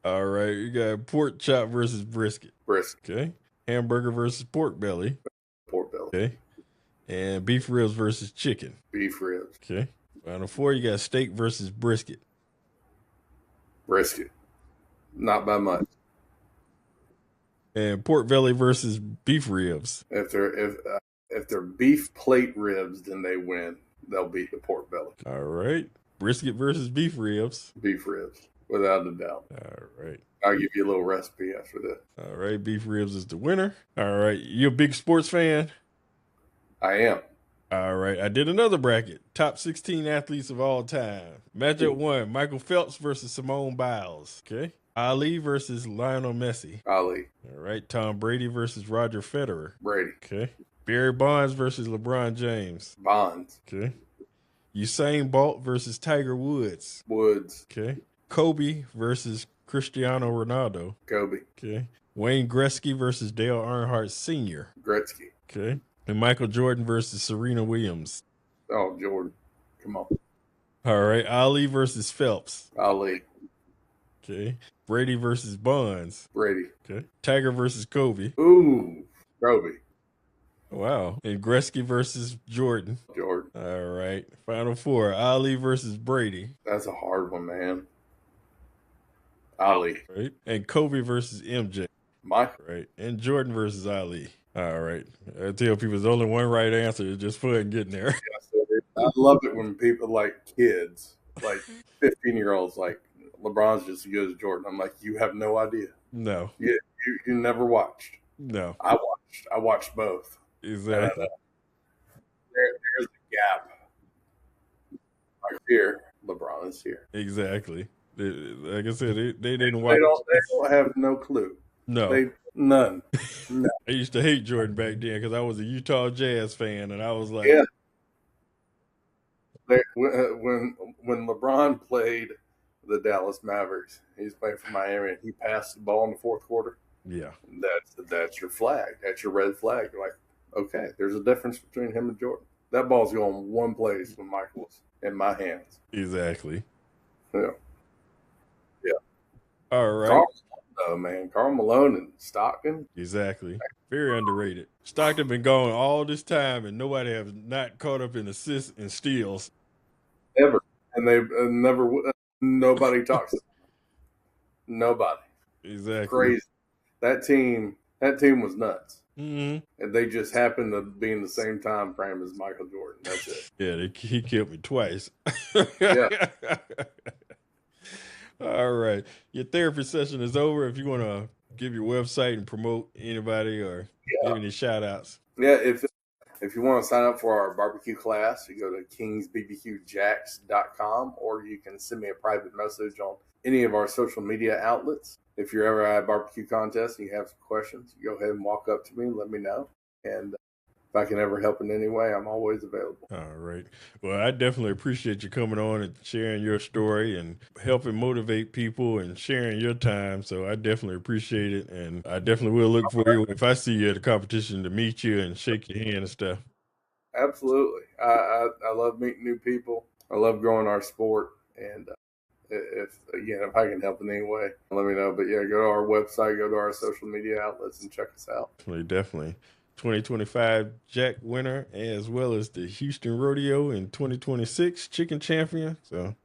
All right, you got pork chop versus brisket. Brisket. Okay. Hamburger versus pork belly. Pork belly. Okay. And beef ribs versus chicken. Beef ribs. Okay. Final 4, you got steak versus brisket. Brisket. Not by much. And pork belly versus beef ribs. If they're beef plate ribs, then they win. They'll beat the pork belly. All right. Brisket versus beef ribs. Beef ribs, without a doubt. All right. I'll give you a little recipe after this. All right. Beef ribs is the winner. All right. You a big sports fan? I am. All right. I did another bracket. Top 16 athletes of all time. Matchup 1, Michael Phelps versus Simone Biles. Okay. Ali versus Lionel Messi. Ali. All right. Tom Brady versus Roger Federer. Brady. Okay. Barry Bonds versus LeBron James. Bonds. Okay. Usain Bolt versus Tiger Woods. Woods. Okay. Kobe versus Cristiano Ronaldo. Kobe. Okay. Wayne Gretzky versus Dale Earnhardt Sr. Gretzky. Okay. And Michael Jordan versus Serena Williams. Oh, Jordan. Come on. All right. Ali versus Phelps. Ali. Okay. Brady versus Bonds. Brady. Okay. Tiger versus Kobe. Ooh. Kobe. Wow. And Gretzky versus Jordan. Jordan. All right. Final 4, Ali versus Brady. That's a hard one, man. Ali. Right. And Kobe versus MJ. Michael. Right. And Jordan versus Ali. All right. I tell people there's only one right answer. It's just fun getting there. I love it when people like kids, like 15-year-olds, like LeBron's just as good as Jordan. I'm like, you have no idea. No. You never watched. No. I watched both. Exactly. There's a gap. Like here, LeBron is here. Exactly. Like I said, they didn't watch. They don't have no clue. No. None. No. I used to hate Jordan back then because I was a Utah Jazz fan, and I was like, yeah. When LeBron played the Dallas Mavericks, he's playing for Miami, and he passed the ball in the fourth quarter. Yeah. That's your flag. That's your red flag. You're like, okay, there's a difference between him and Jordan. That ball's going one place when Michael was in my hands. Exactly. Yeah. Yeah. All right. Karl Malone and Stockton. Exactly. Very underrated. Stockton been gone all this time, and nobody has not caught up in assists and steals. Ever. And they never, nobody talks. Nobody. Exactly. Crazy. That team was nuts. Mm-hmm. And they just happened to be in the same time frame as Michael Jordan. That's it. Yeah, he killed me twice. Yeah. All right. Your therapy session is over. If you want to give your website and promote anybody or give any shout outs. Yeah, if you want to sign up for our barbecue class, you go to kingsbbqjacks.com, or you can send me a private message on any of our social media outlets. If you're ever at a barbecue contest and you have some questions, you go ahead and walk up to me and let me know. And if I can ever help in any way, I'm always available. All right. Well, I definitely appreciate you coming on and sharing your story and helping motivate people and sharing your time. So I definitely appreciate it. And I definitely will look for you if I see you at a competition to meet you and shake your hand and stuff. Absolutely. I love meeting new people. I love growing our sport. And if I can help in any way, let me know. But yeah, go to our website, go to our social media outlets and check us out. Definitely. 2025 Jack winner, as well as the Houston Rodeo in 2026 chicken champion. So,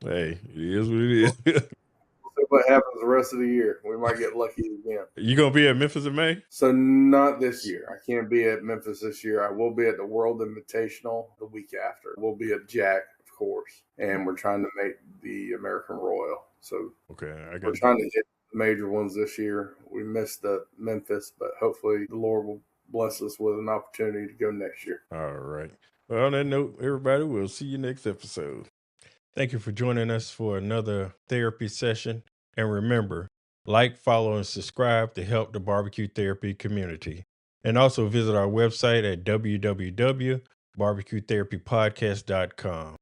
hey, it is what it is. We'll see what happens the rest of the year. We might get lucky again. You going to be at Memphis in May? So not this year. I can't be at Memphis this year. I will be at the World Invitational the week after. We'll be at Jack, of course. And we're trying to make the American Royal. So okay, we're trying to hit the major ones this year. We missed the Memphis, but hopefully the Lord will bless us with an opportunity to go next year. All right. Well, on that note, everybody, we'll see you next episode. Thank you for joining us for another therapy session. And remember, like, follow, and subscribe to help the barbecue therapy community. And also visit our website at www.bbqtherapypodcast.com.